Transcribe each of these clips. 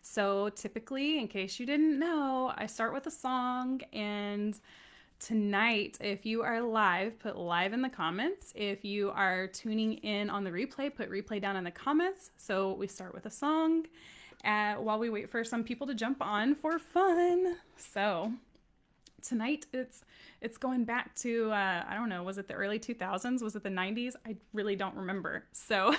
So typically, in case you didn't know, I start with a song. And tonight, if you are live, put live in the comments. If you are tuning in on the replay, put replay down in the comments. So we start with a song while we wait for some people to jump on for fun. So tonight it's going back to I don't know, was it the early 2000s, was it the 90s? I really don't remember. So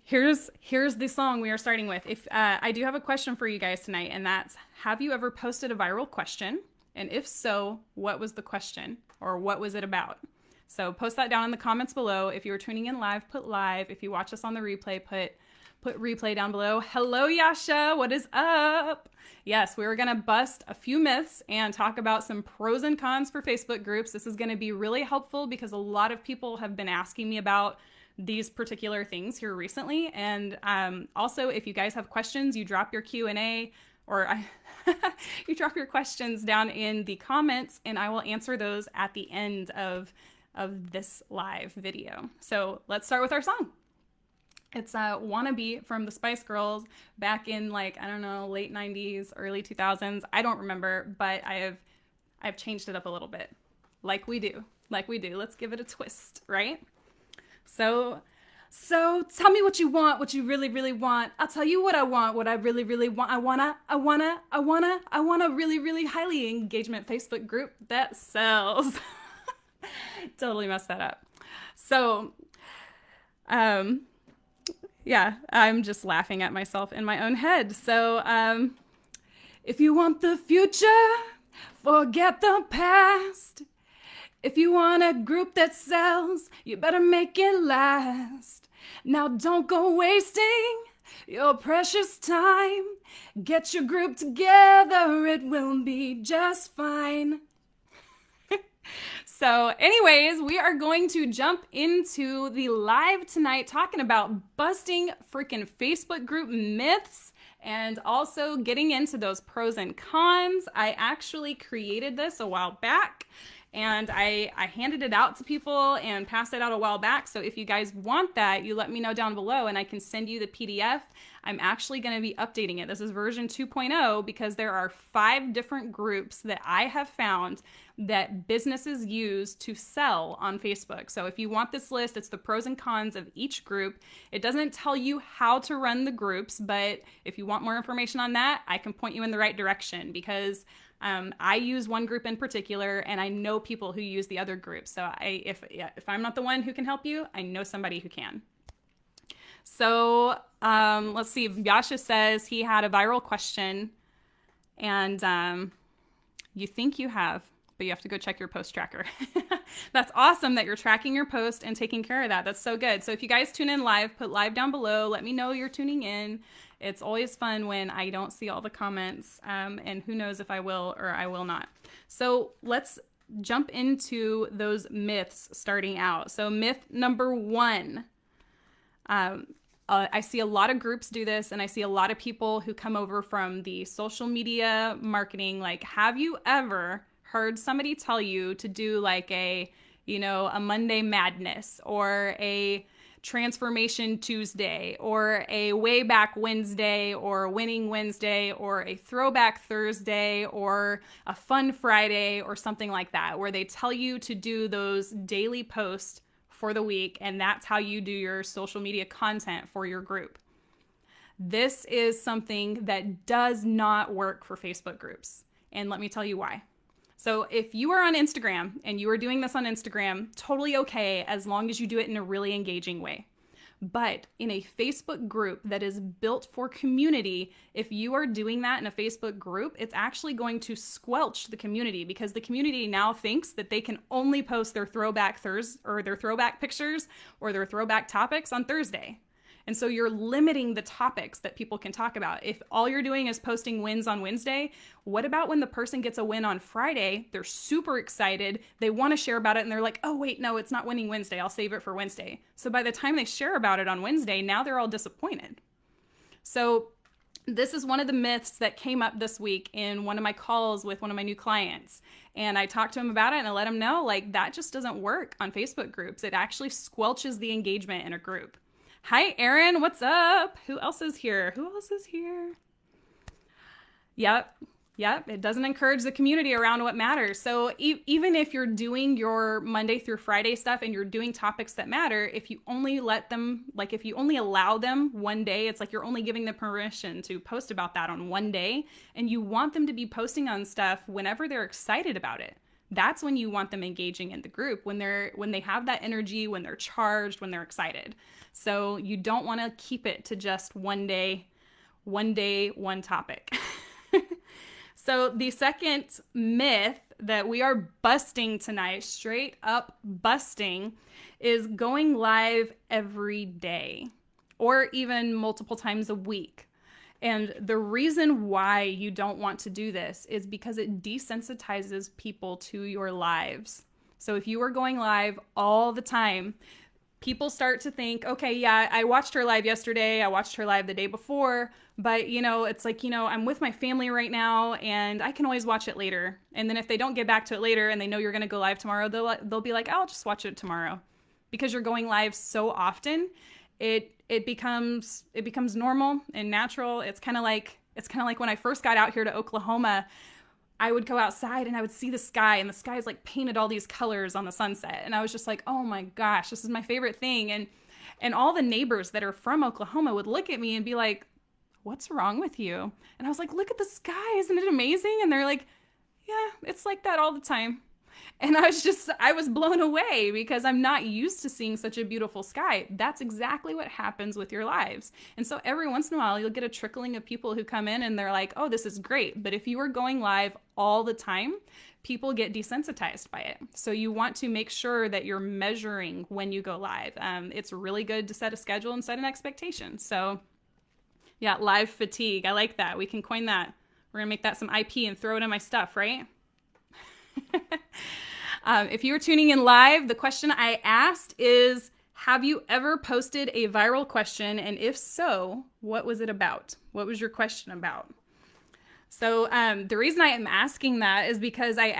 here's the song we are starting with. If I do have a question for you guys tonight, and that's, have you ever posted a viral question? And if so, what was the question, or what was it about? So post that down in the comments below. If you were tuning in live, put live. If you watch us on the replay, put replay down below. Hello, Yasha. What is up? Yes, we were going to bust a few myths and talk about some pros and cons for Facebook groups. This is going to be really helpful because a lot of people have been asking me about these particular things here recently. And also, if you guys have questions, you drop your Q&A you drop your questions down in the comments, and I will answer those at the end of this live video. So let's start with our song. It's Wannabe from the Spice Girls back in, like, I don't know, late 90s, early 2000s. I don't remember, but I've changed it up a little bit. Like we do. Let's give it a twist, right? So tell me what you want, what you really, really want. I'll tell you what I want, what I really, really want. I want a really, really highly engagement Facebook group that sells. Totally messed that up. So, yeah, I'm just laughing at myself in my own head. So, if you want the future, forget the past. If you want a group that sells, you better make it last. Now don't go wasting your precious time. Get your group together, it will be just fine. So anyways, we are going to jump into the live tonight talking about busting freaking Facebook group myths and also getting into those pros and cons. I actually created this a while back, and I handed it out to people and passed it out a while back. So if you guys want that, you let me know down below and I can send you the PDF. I'm actually going to be updating it. This is version 2.0 because there are 5 different groups that I have found that businesses use to sell on Facebook. So if you want this list, it's the pros and cons of each group. It doesn't tell you how to run the groups, but if you want more information on that, I can point you in the right direction because I use one group in particular, and I know people who use the other groups. So if I'm not the one who can help you, I know somebody who can. So let's see. Yasha says he had a viral question, and you think you have, but you have to go check your post tracker. That's awesome that you're tracking your post and taking care of that. That's so good. So if you guys tune in live, put live down below. Let me know you're tuning in. It's always fun when I don't see all the comments, and who knows if I will or I will not. So let's jump into those myths starting out. So myth number 1. I see a lot of groups do this, and I see a lot of people who come over from the social media marketing. Like, have you ever heard somebody tell you to do like a Monday Madness or a Transformation Tuesday or a Way Back Wednesday or a Winning Wednesday or a Throwback Thursday or a Fun Friday or something like that, where they tell you to do those daily posts for the week, and that's how you do your social media content for your group. This is something that does not work for Facebook groups, and let me tell you why. So if you are on Instagram and you are doing this on Instagram, totally okay, as long as you do it in a really engaging way. But in a Facebook group that is built for community, if you are doing that in a Facebook group, it's actually going to squelch the community, because the community now thinks that they can only post their throwback their throwback pictures or their throwback topics on Thursday. And so you're limiting the topics that people can talk about. If all you're doing is posting wins on Wednesday, what about when the person gets a win on Friday? They're super excited. They want to share about it, and they're like, oh, wait, no, it's not Winning Wednesday. I'll save it for Wednesday. So by the time they share about it on Wednesday, now they're all disappointed. So this is one of the myths that came up this week in one of my calls with one of my new clients. And I talked to him about it, and I let him know, like, that just doesn't work on Facebook groups. It actually squelches the engagement in a group. Hi, Erin. What's up? Who else is here? Who else is here? Yep. Yep. It doesn't encourage the community around what matters. So even if you're doing your Monday through Friday stuff and you're doing topics that matter, if you only let them, like if you only allow them one day, it's like you're only giving them permission to post about that on one day. And you want them to be posting on stuff whenever they're excited about it. That's when you want them engaging in the group, when they have that energy, when they're charged, when they're excited. So you don't want to keep it to just one day, one topic. So the second myth that we are busting tonight, straight up busting, is going live every day or even multiple times a week. And the reason why you don't want to do this is because it desensitizes people to your lives. So if you are going live all the time, people start to think, okay, yeah, I watched her live yesterday, I watched her live the day before, but it's like, I'm with my family right now and I can always watch it later. And then if they don't get back to it later and they know you're going to go live tomorrow, they'll be like, I'll just watch it tomorrow. Because you're going live so often, it becomes normal and natural. It's kind of like when I first got out here to Oklahoma, I would go outside and I would see the sky, and the sky is like painted all these colors on the sunset. And I was just like, oh my gosh, this is my favorite thing. And all the neighbors that are from Oklahoma would look at me and be like, what's wrong with you? And I was like, look at the sky. Isn't it amazing? And they're like, yeah, it's like that all the time. And I was blown away because I'm not used to seeing such a beautiful sky. That's exactly what happens with your lives. And so every once in a while, you'll get a trickling of people who come in and they're like, oh, this is great. But if you are going live all the time, people get desensitized by it. So you want to make sure that you're measuring when you go live. It's really good to set a schedule and set an expectation. So yeah, live fatigue. I like that. We can coin that. We're going to make that some IP and throw it in my stuff, right? If you are tuning in live, the question I asked is, have you ever posted a viral question? And if so, what was it about? What was your question about? So the reason I am asking that is because I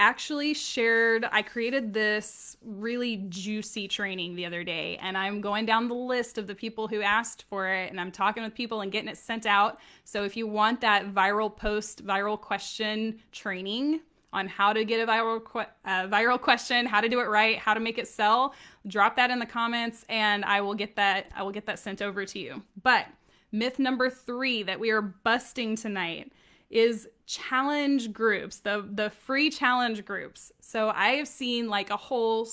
created this really juicy training the other day, and I'm going down the list of the people who asked for it, and I'm talking with people and getting it sent out. So if you want that viral post, viral question training on how to get a viral question, how to do it right, how to make it sell, drop that in the comments and I will get that sent over to you. But myth number 3 that we are busting tonight is challenge groups, the free challenge groups. So I have seen like a whole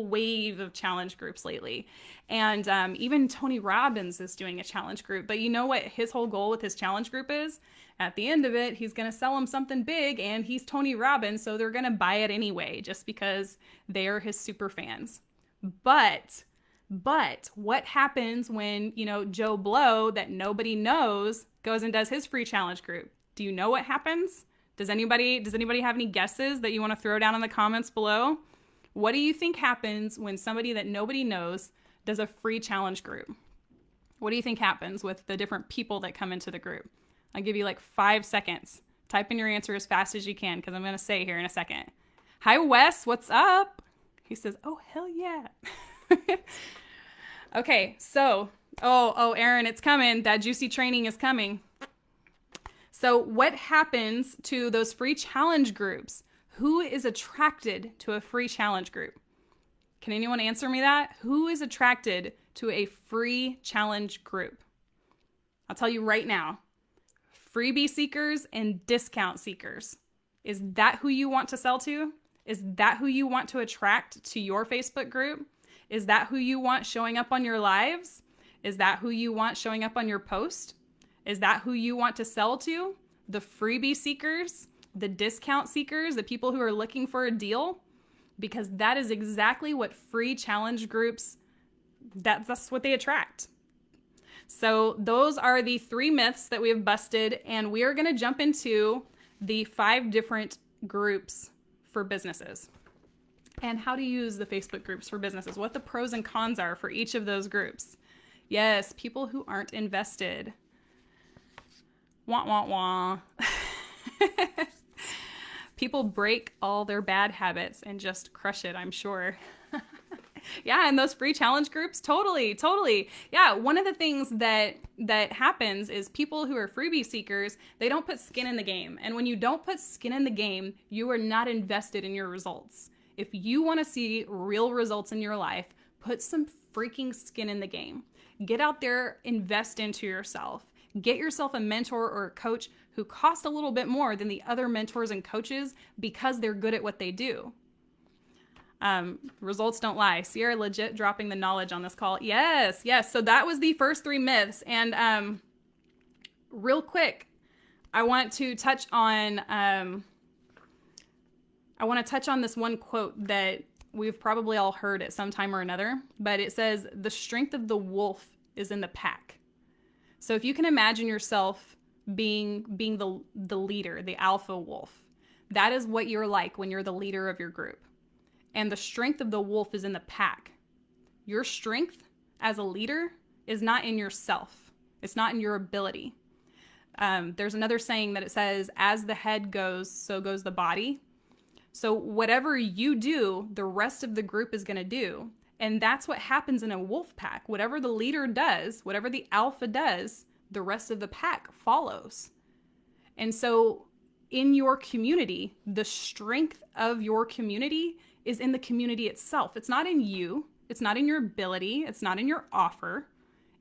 wave of challenge groups lately. And even Tony Robbins is doing a challenge group. But you know what his whole goal with his challenge group is? At the end of it, he's going to sell them something big, and he's Tony Robbins, so they're going to buy it anyway, just because they are his super fans. But what happens when, Joe Blow, that nobody knows, goes and does his free challenge group? Do you know what happens? Does anybody have any guesses that you want to throw down in the comments below? What do you think happens when somebody that nobody knows does a free challenge group? What do you think happens with the different people that come into the group? I'll give you like 5 seconds. Type in your answer as fast as you can, because I'm going to say here in a second. Hi, Wes. What's up? He says, oh, hell yeah. Okay, so, Aaron, it's coming. That juicy training is coming. So what happens to those free challenge groups? Who is attracted to a free challenge group? Can anyone answer me that? Who is attracted to a free challenge group? I'll tell you right now. Freebie seekers and discount seekers. Is that who you want to sell to? Is that who you want to attract to your Facebook group? Is that who you want showing up on your lives? Is that who you want showing up on your post? Is that who you want to sell to? The freebie seekers, the discount seekers, the people who are looking for a deal? Because that is exactly what free challenge groups, that's what they attract. So those are the 3 myths that we have busted, and we are going to jump into the 5 different groups for businesses and how to use the Facebook groups for businesses, what the pros and cons are for each of those groups. Yes, people who aren't invested. Wah, wah, wah. People break all their bad habits and just crush it, I'm sure. Yeah, and those free challenge groups, totally, totally. Yeah, one of the things that happens is people who are freebie seekers, they don't put skin in the game. And when you don't put skin in the game, you are not invested in your results. If you want to see real results in your life, put some freaking skin in the game. Get out there, invest into yourself. Get yourself a mentor or a coach who cost a little bit more than the other mentors and coaches because they're good at what they do. Results don't lie. Cierra legit dropping the knowledge on this call. Yes, yes. So that was the first 3 myths. And real quick, I want to touch on this one quote that we've probably all heard at some time or another, but it says, the strength of the wolf is in the pack. So if you can imagine yourself being the leader, the alpha wolf, that is what you're like when you're the leader of your group. And the strength of the wolf is in the pack. Your strength as a leader is not in yourself. It's not in your ability. There's another saying that it says, as the head goes, so goes the body. So whatever you do, the rest of the group is going to do. And that's what happens in a wolf pack. Whatever the leader does, whatever the alpha does, the rest of the pack follows. And so in your community, the strength of your community is in the community itself. It's not in you. It's not in your ability. It's not in your offer.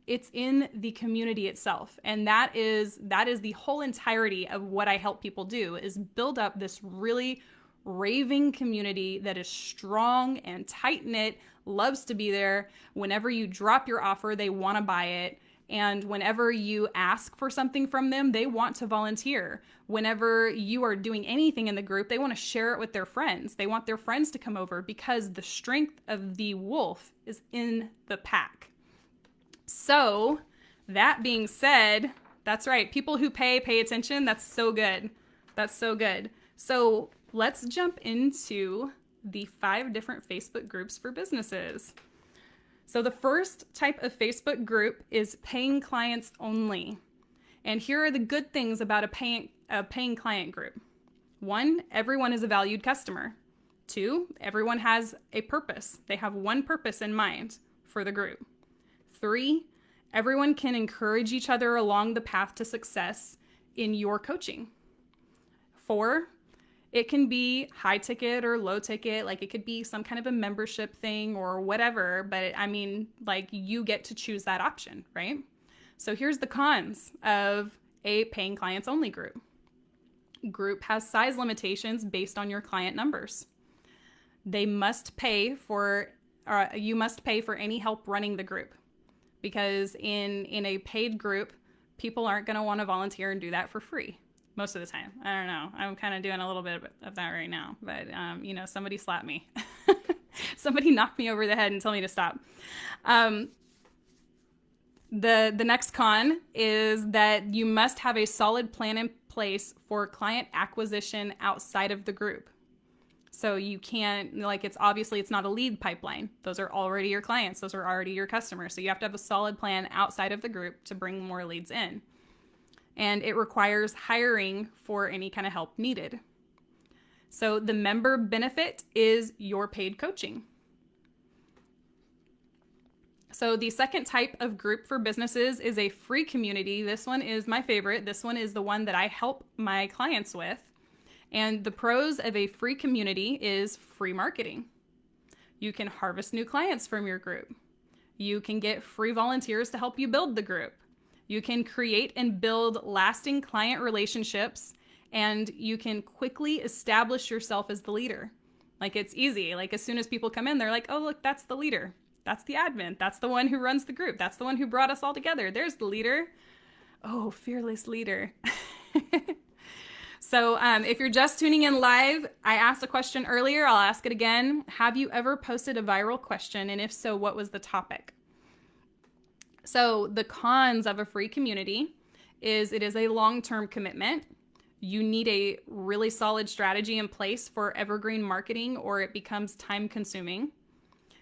It's in the community itself. And that is the whole entirety of what I help people do, is build up this really raving community that is strong and tight-knit, loves to be there. Whenever you drop your offer, they want to buy it. And whenever you ask for something from them, they want to volunteer. Whenever you are doing anything in the group, they want to share it with their friends. They want their friends to come over because the strength of the wolf is in the pack. So that being said, that's right. People who pay attention. That's so good. That's so good. So let's jump into the 5 different Facebook groups for businesses. So the first type of Facebook group is paying clients only. And here are the good things about a paying client group. 1, everyone is a valued customer. 2, everyone has a purpose. They have one purpose in mind for the group. 3, everyone can encourage each other along the path to success in your coaching. 4, it can be high ticket or low ticket, like it could be some kind of a membership thing or whatever, but I mean, like you get to choose that option, right? So here's the cons of a paying clients only group. Group has size limitations based on your client numbers. You must pay for any help running the group, because in a paid group, people aren't going to want to volunteer and do that for free. Most of the time. I don't know. I'm kind of doing a little bit of that right now, but somebody slapped me. Somebody knocked me over the head and told me to stop. The next con is that you must have a solid plan in place for client acquisition outside of the group. So you can't, it's not a lead pipeline. Those are already your clients. Those are already your customers. So you have to have a solid plan outside of the group to bring more leads in. And it requires hiring for any kind of help needed. So the member benefit is your paid coaching. So the second type of group for businesses is a free community. This one is my favorite. This one is the one that I help my clients with. And the pros of a free community is free marketing. You can harvest new clients from your group. You can get free volunteers to help you build the group. You can create and build lasting client relationships, and you can quickly establish yourself as the leader. Like, it's easy. Like, as soon as people come in, they're like, oh, look, that's the leader. That's the admin. That's the one who runs the group. That's the one who brought us all together. There's the leader. Oh, fearless leader. So if you're just tuning in live, I asked a question earlier. I'll ask it again. Have you ever posted a viral question? And if so, what was the topic? So the cons of a free community is it is a long-term commitment. You need a really solid strategy in place for evergreen marketing, or it becomes time-consuming.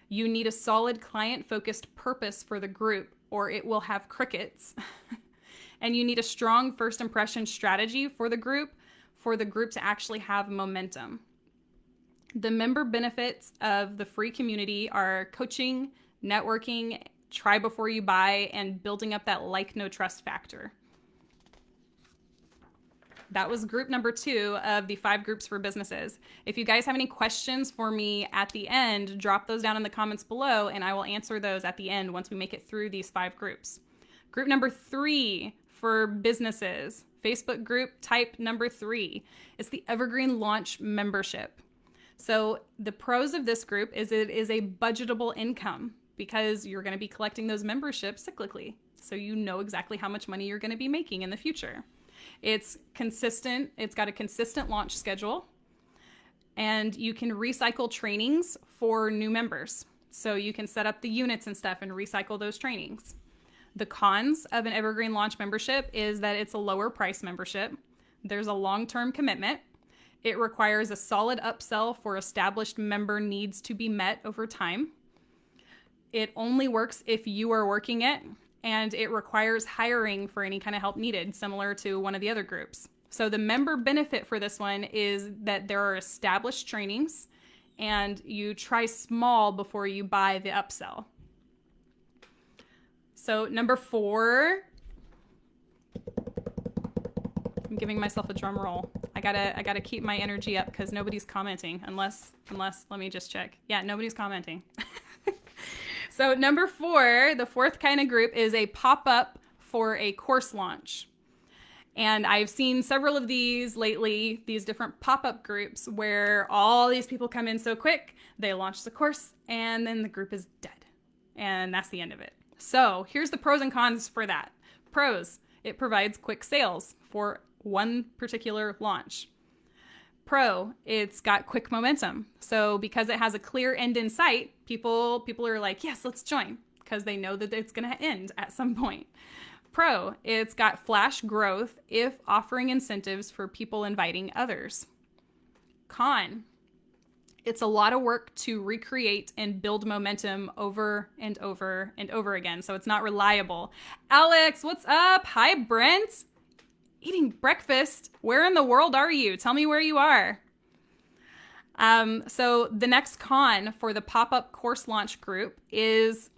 You need a solid client-focused purpose for the group, or it will have crickets. And you need a strong first impression strategy for the group to actually have momentum. The member benefits of the free community are coaching, networking, try before you buy, and building up that like, no trust factor. That was group number 2 of the 5 groups for businesses. If you guys have any questions for me at the end, drop those down in the comments below, and I will answer those at the end once we make it through these 5 groups. Group number 3 for businesses, Facebook group type number 3, is the Evergreen Launch Membership. So the pros of this group is it is a budgetable income because you're going to be collecting those memberships cyclically. So you know exactly how much money you're going to be making in the future. It's consistent. It's got a consistent launch schedule, and you can recycle trainings for new members. So you can set up the units and stuff and recycle those trainings. The cons of an Evergreen Launch membership is that it's a lower price membership. There's a long-term commitment. It requires a solid upsell for established member needs to be met over time. It only works if you are working it, and it requires hiring for any kind of help needed, similar to one of the other groups. So the member benefit for this one is that there are established trainings, and you try small before you buy the upsell. So number 4, I'm giving myself a drum roll. I gotta keep my energy up because nobody's commenting unless let me just check. Yeah, nobody's commenting. So number 4, the 4th kind of group is a pop-up for a course launch. And I've seen several of these lately, these different pop-up groups where all these people come in so quick, they launch the course, and then the group is dead. And that's the end of it. So here's the pros and cons for that. Pros, it provides quick sales for one particular launch. Pro, it's got quick momentum. So because it has a clear end in sight, people are like, yes, let's join, because they know that it's going to end at some point. Pro, it's got flash growth if offering incentives for people inviting others. Con, it's a lot of work to recreate and build momentum over and over and over again. So it's not reliable. Alex, what's up? Hi, Brent. Eating breakfast. Where in the world are you? Tell me where you are. So the next con for the pop-up course launch group is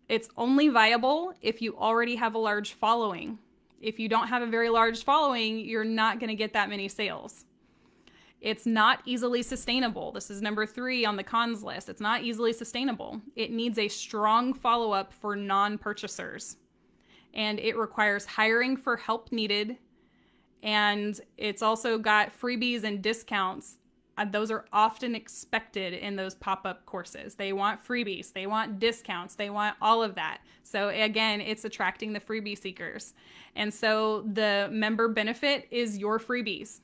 it's only viable if you already have a large following. If you don't have a very large following, you're not going to get that many sales. It's not easily sustainable. This is number 3 on the cons list. It's not easily sustainable. It needs a strong follow-up for non-purchasers. And it requires hiring for help needed. And it's also got freebies and discounts. Those are often expected in those pop-up courses. They want freebies, they want discounts, they want all of that. So again, it's attracting the freebie seekers. And so the member benefit is your freebies.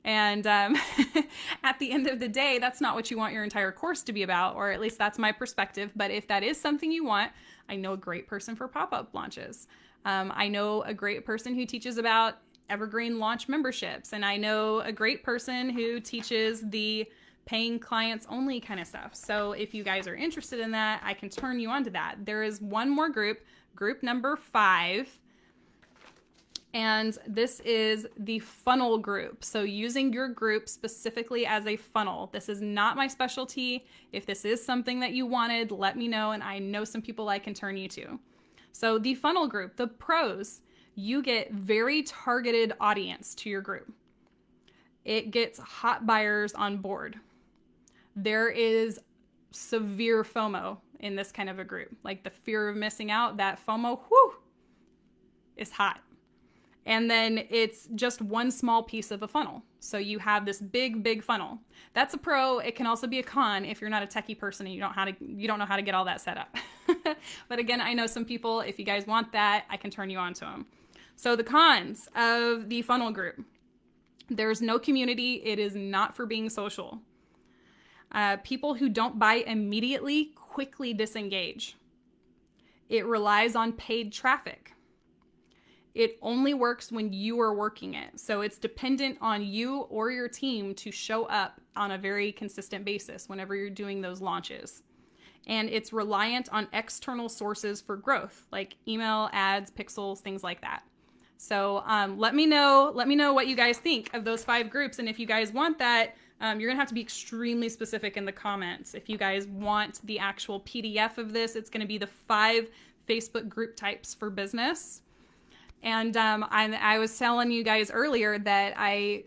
And at the end of the day, that's not what you want your entire course to be about, or at least that's my perspective. But if that is something you want, I know a great person for pop-up launches. I know a great person who teaches about Evergreen Launch memberships. And I know a great person who teaches the paying clients only kind of stuff. So if you guys are interested in that, I can turn you on to that. There is one more group, group number 5. And this is the funnel group. So using your group specifically as a funnel. This is not my specialty. If this is something that you wanted, let me know. And I know some people I can turn you to. So the funnel group, the pros, you get very targeted audience to your group. It gets hot buyers on board. There is severe FOMO in this kind of a group. Like the fear of missing out, that FOMO, is hot. And then it's just one small piece of a funnel. So you have this big, big funnel. That's a pro. It can also be a con if you're not a techie person and you don't know how to get all that set up. But again, I know some people, if you guys want that, I can turn you on to them. So the cons of the funnel group. There's no community. It is not for being social. People who don't buy immediately quickly disengage. It relies on paid traffic. It only works when you are working it. So it's dependent on you or your team to show up on a very consistent basis whenever you're doing those launches. And it's reliant on external sources for growth, like email, ads, pixels, things like that. So let me know what you guys think of those 5 groups. And if you guys want that, you're gonna have to be extremely specific in the comments. If you guys want the actual PDF of this, it's gonna be the 5 Facebook group types for business. And I was telling you guys earlier that I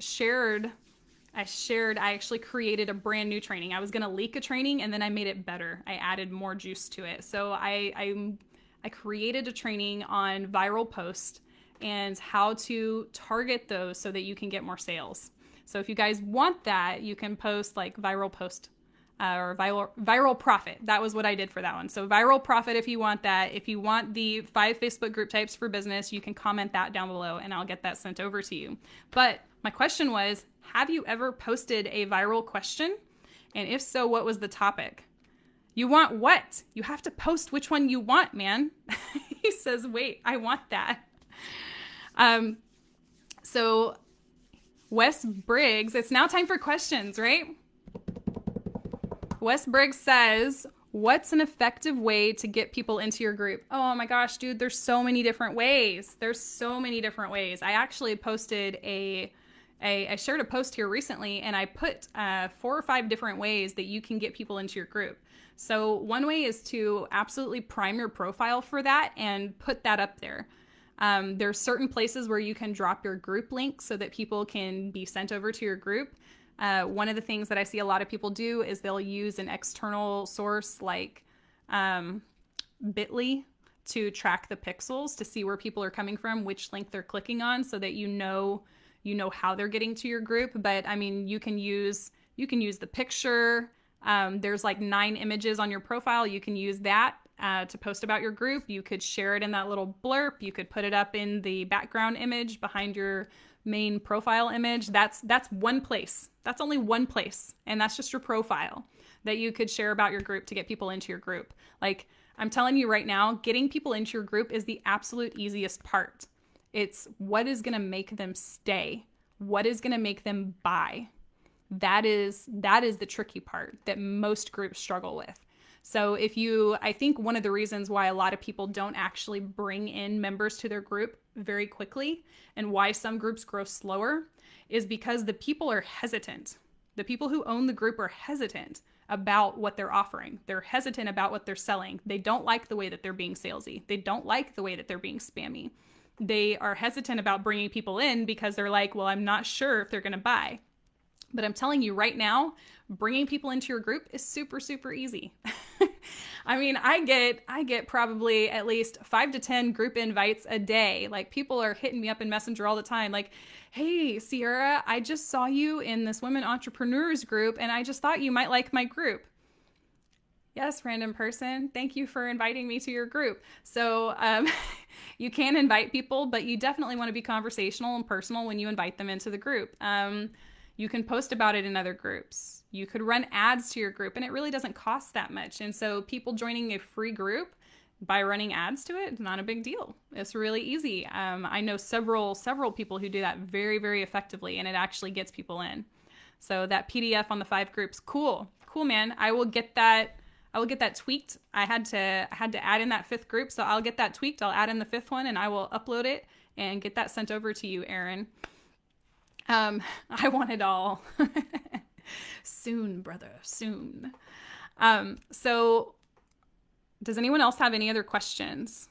actually created a brand new training. I was gonna leak a training and then I made it better. I added more juice to it. So I created a training on viral post and how to target those so that you can get more sales. So if you guys want that, you can post like viral post or viral profit. That was what I did for that one. So viral profit if you want that. If you want the 5 Facebook group types for business, you can comment that down below and I'll get that sent over to you. But my question was, have you ever posted a viral question? And if so, what was the topic? You want what? You have to post which one you want, man. He says, wait, I want that. So Wes Briggs, it's now time for questions, right? Wes Briggs says, what's an effective way to get people into your group? Oh my gosh, dude, there's so many different ways. I actually posted I shared a post here recently and I put 4 or 5 different ways that you can get people into your group. So one way is to absolutely prime your profile for that and put that up there. There's certain places where you can drop your group link so that people can be sent over to your group. One of the things that I see a lot of people do is they'll use an external source like Bitly to track the pixels to see where people are coming from, which link they're clicking on, so that you know how they're getting to your group. But I mean, you can use the picture. There's like 9 images on your profile. You can use that to post about your group. You could share it in that little blurb. You could put it up in the background image behind your main profile image. That's one place. That's only one place. And that's just your profile that you could share about your group to get people into your group. Like, I'm telling you right now, getting people into your group is the absolute easiest part. It's what is going to make them stay. What is going to make them buy. That is the tricky part that most groups struggle with. So I think one of the reasons why a lot of people don't actually bring in members to their group very quickly and why some groups grow slower is because the people are hesitant. The people who own the group are hesitant about what they're offering. They're hesitant about what they're selling. They don't like the way that they're being salesy. They don't like the way that they're being spammy. They are hesitant about bringing people in because they're like, well, I'm not sure if they're going to buy. But I'm telling you right now, bringing people into your group is super, super easy. I mean, I get probably at least 5 to 10 group invites a day. Like, people are hitting me up in Messenger all the time. Like, hey, Cierra, I just saw you in this women entrepreneurs group and I just thought you might like my group. Yes, random person. Thank you for inviting me to your group. So you can invite people, but you definitely want to be conversational and personal when you invite them into the group. You can post about it in other groups. You could run ads to your group and it really doesn't cost that much. And so people joining a free group by running ads to it, not a big deal. It's really easy. I know several people who do that very, very effectively, and it actually gets people in. So that PDF on the 5 groups, cool, man. I will get that tweaked. I had to add in that 5th group, so I'll get that tweaked. I'll add in the 5th one and I will upload it and get that sent over to you, Aaron. I want it all. Soon, brother, soon. So does anyone else have any other questions?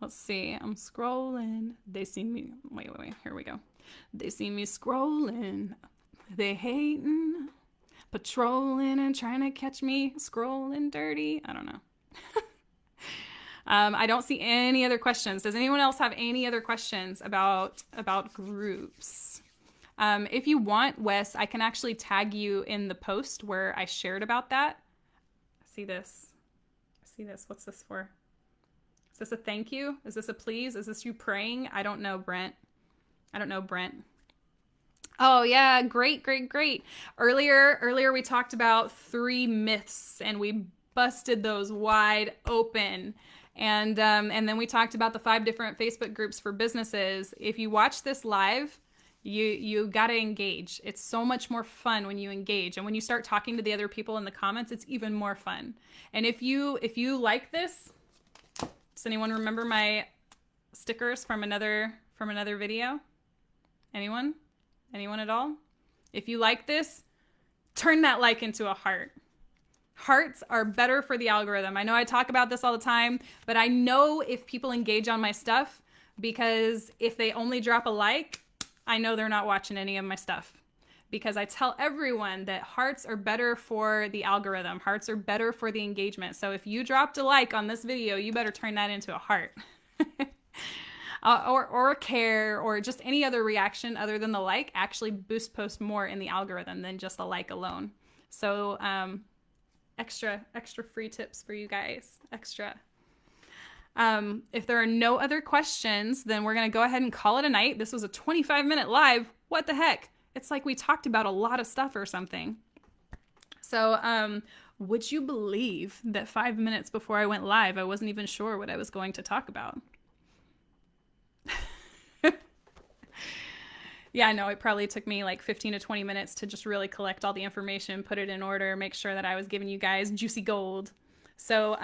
Let's see. I'm scrolling. They see me. Wait. Here we go. They see me scrolling. They hating, patrolling and trying to catch me scrolling dirty. I don't know. I don't see any other questions. Does anyone else have any other questions about groups? If you want, Wes, I can actually tag you in the post where I shared about that. See this? What's this for? Is this a thank you? Is this a please? Is this you praying? I don't know, Brent. Oh yeah, great. Earlier we talked about 3 myths and we busted those wide open. And then we talked about the 5 different Facebook groups for businesses. If you watch this live, you got to engage. It's so much more fun when you engage. And when you start talking to the other people in the comments, it's even more fun. And if you like this, does anyone remember my stickers from another video? Anyone? Anyone at all? If you like this, turn that like into a heart. Hearts are better for the algorithm. I know I talk about this all the time, but I know if people engage on my stuff, because if they only drop a like, I know they're not watching any of my stuff. Because I tell everyone that hearts are better for the algorithm. Hearts are better for the engagement. So if you dropped a like on this video, you better turn that into a heart. Or a care, or just any other reaction other than the like actually boost post more in the algorithm than just a like alone. So extra free tips for you guys. Extra. If there are no other questions, then we're going to go ahead and call it a night. This was a 25-minute live. What the heck? It's like we talked about a lot of stuff or something. So, would you believe that 5 minutes before I went live, I wasn't even sure what I was going to talk about? Yeah, I know it probably took me like 15 to 20 minutes to just really collect all the information, put it in order, make sure that I was giving you guys juicy gold. So,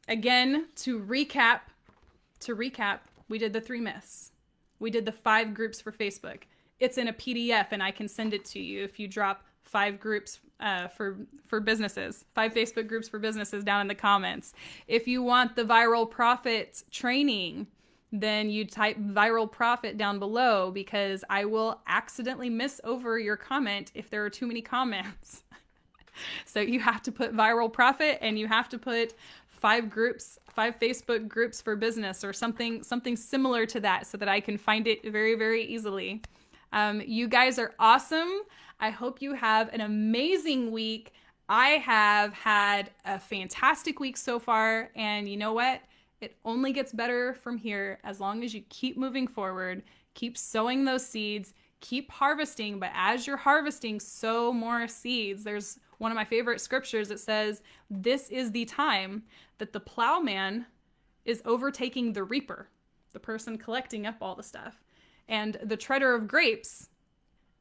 again, to recap, we did the 3 myths. We did the 5 groups for Facebook. It's in a PDF and I can send it to you if you drop 5 groups for businesses, 5 Facebook groups for businesses down in the comments. If you want the viral profit training, then you type viral profit down below, because I will accidentally miss over your comment if there are too many comments. So you have to put viral profit, and you have to put 5 groups, 5 Facebook groups for business, or something similar to that, so that I can find it very, very easily. You guys are awesome. I hope you have an amazing week. I have had a fantastic week so far, and you know what? It only gets better from here as long as you keep moving forward, keep sowing those seeds, keep harvesting, but as you're harvesting, sow more seeds. There's one of my favorite scriptures that says, this is the time that the plowman is overtaking the reaper, the person collecting up all the stuff. And the treader of grapes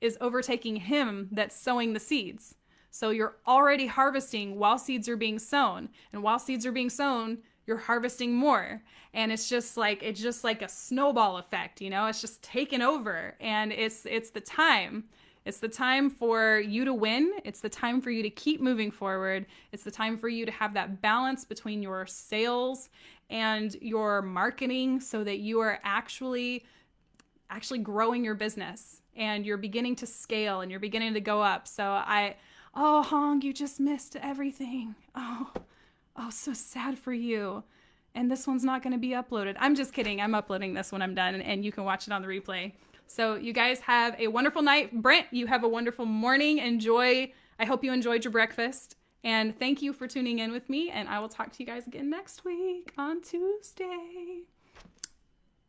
is overtaking him that's sowing the seeds. So you're already harvesting while seeds are being sown. And while seeds are being sown, you're harvesting more. And it's just like a snowball effect, you know? It's just taken over. And it's the time. It's the time for you to win. It's the time for you to keep moving forward. It's the time for you to have that balance between your sales and your marketing, so that you are actually growing your business and you're beginning to scale and you're beginning to go up. So Hong, you just missed everything. Oh, so sad for you. And this one's not going to be uploaded. I'm just kidding. I'm uploading this when I'm done, and you can watch it on the replay. So you guys have a wonderful night. Brent, you have a wonderful morning. Enjoy. I hope you enjoyed your breakfast. And thank you for tuning in with me. And I will talk to you guys again next week on Tuesday.